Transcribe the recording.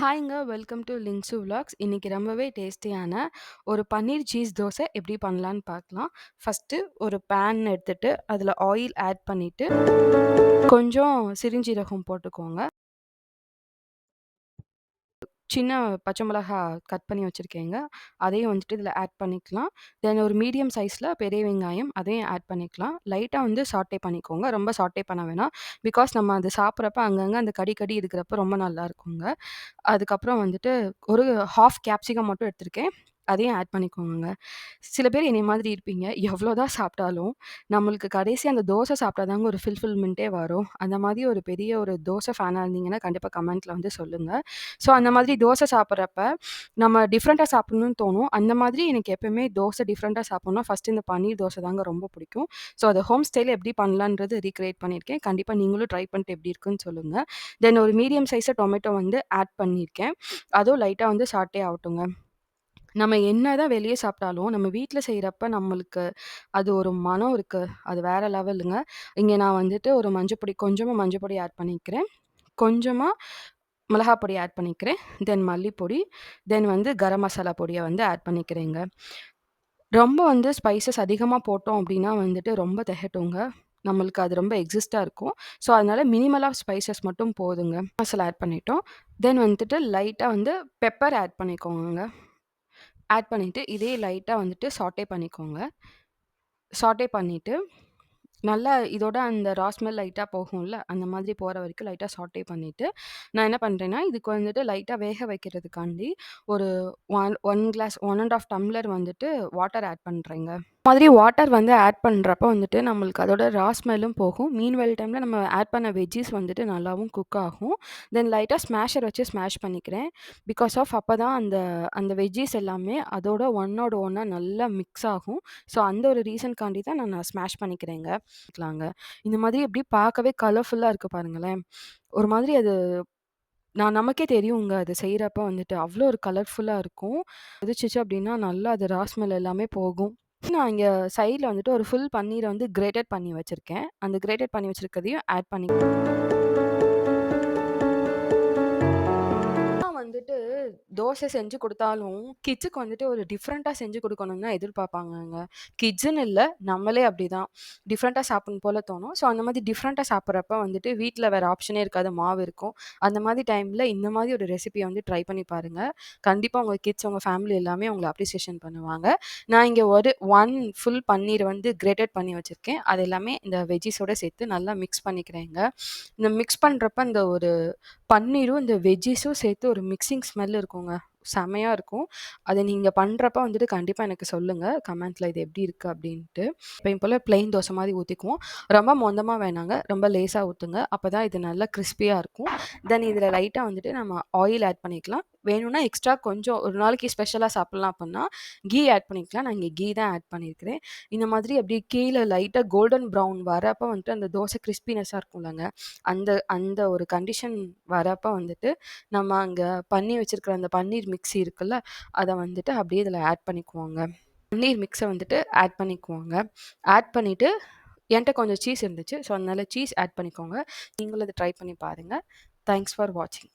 ஹாய்ங்க. Welcome to links vlogs. இன்னைக்கு ரொம்பவே டேஸ்டியான ஒரு பன்னீர் சீஸ் தோசை எப்படி பண்ணலான்னு பார்க்கலாம். ஃபர்ஸ்ட்டு ஒரு பேன் எடுத்துட்டு, அதில ஆயில் ஆட் பண்ணிட்டு, கொஞ்சம் சிறுஞ்சீரகம் போட்டுக்கோங்க. சின்ன பச்சை மிளகா கட் பண்ணி வச்சிருக்கேங்க. அதையும் வந்துட்டு இதில ஆட் பண்ணிக்கலாம். தென் ஒரு மீடியம் சைஸ்ல பெரிய வெங்காயம் அதையும் ஆட் பண்ணிக்கலாம். லைட்டா வந்து சாட்டே பண்ணிக்கோங்க. ரொம்ப சாட்டே பண்ண வேணாம். பிகாஸ் நம்ம அது சாப்பிடுறப்ப அங்கங்க அந்த கடி கடி இருக்கிறப்ப ரொம்ப நல்லாருக்குங்க. அதுக்கப்புறம் வந்துட்டு ஒரு 1/2 கேப்சிகம் மட்டும் எடுத்திருக்கேன். அதையும் ஆட் பண்ணிக்கோங்கங்க. சில பேர் என்னைய மாதிரி இருப்பீங்க. எவ்வளோ தான் சாப்பிட்டாலும், நம்மளுக்கு கடைசியா அந்த தோசை சாப்பிட்டா தாங்க ஒரு ஃபில்ஃபில்மெண்ட்டே வரும். அந்த மாதிரி ஒரு பெரிய ஒரு தோசை ஃபேனா இருந்தீங்கன்னா, கண்டிப்பா கமெண்ட்ல வந்து சொல்லுங்க. ஸோ, அந்த மாதிரி தோசை சாப்பிடுறப்ப, நம்ம டிஃப்ரெண்ட்டா சாப்பிடணும்னு தோணும். அந்த மாதிரி எனக்கு எப்பவுமே தோசை டிஃப்ரெண்ட்டா சாப்பிடணும்னா, ஃபர்ஸ்ட்டு இந்த பன்னீர் தோசை தாங்க ரொம்ப பிடிக்கும். ஸோ, அத ஹோம் ஸ்டைல்ல எப்படி பண்ணலான்றது ரீகிரியேட் பண்ணியிருக்கேன். கண்டிப்பா நீங்களும் ட்ரை பண்ணிட்டு எப்படி இருக்குன்னு சொல்லுங்க. தென் ஒரு மீடியம் சைஸா டொமேட்டோ வந்து ஆட் பண்ணியிருக்கேன். அதுவும் லைட்டா வந்து சாட்டே ஆவட்டுங்க. நம்ம என்னதான் வெளிய சாப்பிட்டாலும், நம்ம வீட்ல செய்றப்ப நம்மளுக்கு அது ஒரு மனம் இருக்கு. அது வேற லெவலுங்க. இங்க நான் வந்துட்டு ஒரு மஞ்சப்பொடி கொஞ்சமா மஞ்சப்பொடி ஆட் பண்ணிக்கிறேன். கொஞ்சமா மிளகாய் பொடி ஆட் பண்ணிக்கிறேன். தென் மல்லிப்பொடி, தென் வந்து கரம் மசாலா பொடிய வந்து ஆட் பண்ணிக்கிறேங்க. ரொம்ப வந்து ஸ்பைசஸ் அதிகமா போட்டோம் அப்டின்னா வந்துட்டு ரொம்ப தெகட்டுங்க. நம்மளுக்கு அது ரொம்ப எக்ஸிஸ்ட்டா இருக்கும். ஸோ, அதனால மினிமலா ஸ்பைசஸ் மட்டும் போதுங்க. மசாலா ஆட் பண்ணிட்டோம். தென் வந்துட்டு லைட்டா வந்து பெப்பர் ஆட் பண்ணிக்கோங்கங்க. ஆட் பண்ணிட்டு, இதே லைட்டா வந்துட்டு சாட்டே பண்ணிக்கோங்க. சாட்டே பண்ணிட்டு, நல்லா இதோட அந்த ரா ஸ்மெல் லைட்டா போகும்ல, அந்த மாதிரி போற வரைக்கும் லைட்டா சாட்டே பண்ணிட்டு, நான் என்ன பண்றேன்னா, இதுக்கு வந்துட்டு லைட்டா வேக வைக்கிறதுக்காண்டி ஒரு 1 கிளாஸ் 1 1/2 டம்ளர் வந்துட்டு வாட்டர் ஆட் பண்றேங்க. மாதிரி வாட்டர் வந்து ஆட் பண்றப்ப வந்துட்டு நம்மளுக்கு அதோட ரா ஸ்மெல்லும் போகும். மீன்வைல் டைம்ல நம்ம ஆட் பண்ண வெஜ்ஜீஸ் வந்துட்டு நல்லாவும் குக் ஆகும். தென் லைட்டா ஸ்மாஷர் வச்சு ஸ்மாஷ் பண்ணிக்கிறேன். பிகாஸ் ஆஃப் அப்பதான் அந்த அந்த வெஜ்ஜீஸ் எல்லாமே அதோட ஒண்ணோட ஒண்ணா நல்லா மிக்ஸ் ஆகும். ஸோ அந்த ஒரு ரீசன்காண்டி தான் நான் ஸ்மாஷ் பண்ணிக்கிறேங்க. லாங்க. இந்த மாதிரி எப்படி பார்க்கவே கலர்ஃபுல்லா இருக்கு பாருங்களேன். ஒரு மாதிரி அது நமக்கே தெரியுங்க. அது செய்றப்ப வந்துட்டு அவ்ளோ ஒரு கலர்ஃபுல்லா இருக்கும். கொதிச்சுச்சு அப்படின்னா நல்லா அது ரா ஸ்மெல் எல்லாமே போகும். நான் இங்க சைட்ல வந்துட்டு ஒரு ஃபுல் பன்னீர வந்து கிரேட்டட் பண்ணி வச்சிருக்கேன். அந்த கிரேட்டட் பண்ணி வச்சிருக்கதையும் ஆட் பண்ணி வந்துட்டு தோசை செஞ்சு குடுத்தாலும், கிட்ஸுக்கு வந்துட்டு ஒரு டிஃப்ரெண்ட்டா செஞ்சு குடுக்கணும்னு தான் எதிர்பார்ப்பாங்கங்க. கிட்ஸுன்னு இல்ல, நம்மளே அப்படிதான். டிஃப்ரெண்ட்டா சாப்பிடணும் போல தோணும். ஸோ, அந்த மாதிரி டிஃப்ரெண்ட்டா சாப்பிடுறப்ப வந்துட்டு வீட்ல வேற ஆப்ஷனே இருக்காது. மாவு இருக்கும். அந்த மாதிரி டைம்ல இந்த மாதிரி ஒரு ரெசிபிய வந்து ட்ரை பண்ணி பாருங்க. கண்டிப்பா உங்க கிட்ஸ், உங்க ஃபேமிலி எல்லாமே உங்கள அப்ரிசியேஷன் பண்ணுவாங்க. நான் இங்க ஒரு 1 ஃபுல் பன்னீர் வந்து கிரேட்டட் பண்ணி வச்சிருக்கேன். அது எல்லாமே இந்த வெஜ்ஜீஸோட சேர்த்து நல்லா மிக்ஸ் பண்ணிக்கிறேங்க. இந்த மிக்ஸ் பண்றப்ப இந்த ஒரு பன்னீரும், இந்த வெஜ்ஜீஸும் சேர்த்து ஒரு மிக்ஸிங் ஸ்மெல் இருக்குங்க. செமையா இருக்கும். அத நீங்க பண்றப்ப வந்துட்டு கண்டிப்பா எனக்கு சொல்லுங்க. கமெண்ட்ல இது எப்படி இருக்கு அப்படின்ட்டு. எப்பயும் போல பிளெயின் தோசை மாரி ஊத்திக்குவோம். ரொம்ப மொந்தமா வேணாங்க. ரொம்ப லேசா ஊத்துங்க. அப்பதான் இது நல்லா கிரிஸ்பியா இருக்கும். தென் இதில லைட்டா வந்துட்டு நம்ம ஆயில் ஆட் பண்ணிக்கலாம். வேணும்னா எக்ஸ்ட்ரா கொஞ்சம் ஒரு நாளைக்கு ஸ்பெஷலா சாப்பிடலாம் அப்படின்னா, கீ ஆட் பண்ணிக்கலாம். நான் இங்க கீ தான் ஆட் பண்ணியிருக்கிறேன். இந்த மாதிரி அப்படியே கீழ லைட்டா கோல்டன் ப்ரவுன் வரப்ப வந்துட்டு அந்த தோசை கிரிஸ்பினஸ்ஸா இருக்கும்லங்க. அந்த அந்த ஒரு கண்டிஷன் வரப்ப வந்துட்டு, நம்ம அங்க பண்ணி வச்சிருக்கிற அந்த பன்னீர் மிக்ஸி இருக்குல்ல, அத வந்துட்டு அப்படியே இதில ஆட் பண்ணிக்குவோங்க. பன்னீர் மிக்ஸ வந்துட்டு ஆட் பண்ணிக்குவோங்க. ஆட் பண்ணிட்டு என்ட்ட கொஞ்சம் சீஸ் இருந்துச்சு. ஸோ, அதனால சீஸ் ஆட் பண்ணிக்கோங்க. நீங்களும் அத ட்ரை பண்ணி பாருங்க. தேங்க்ஸ் ஃபார் வாட்சிங்.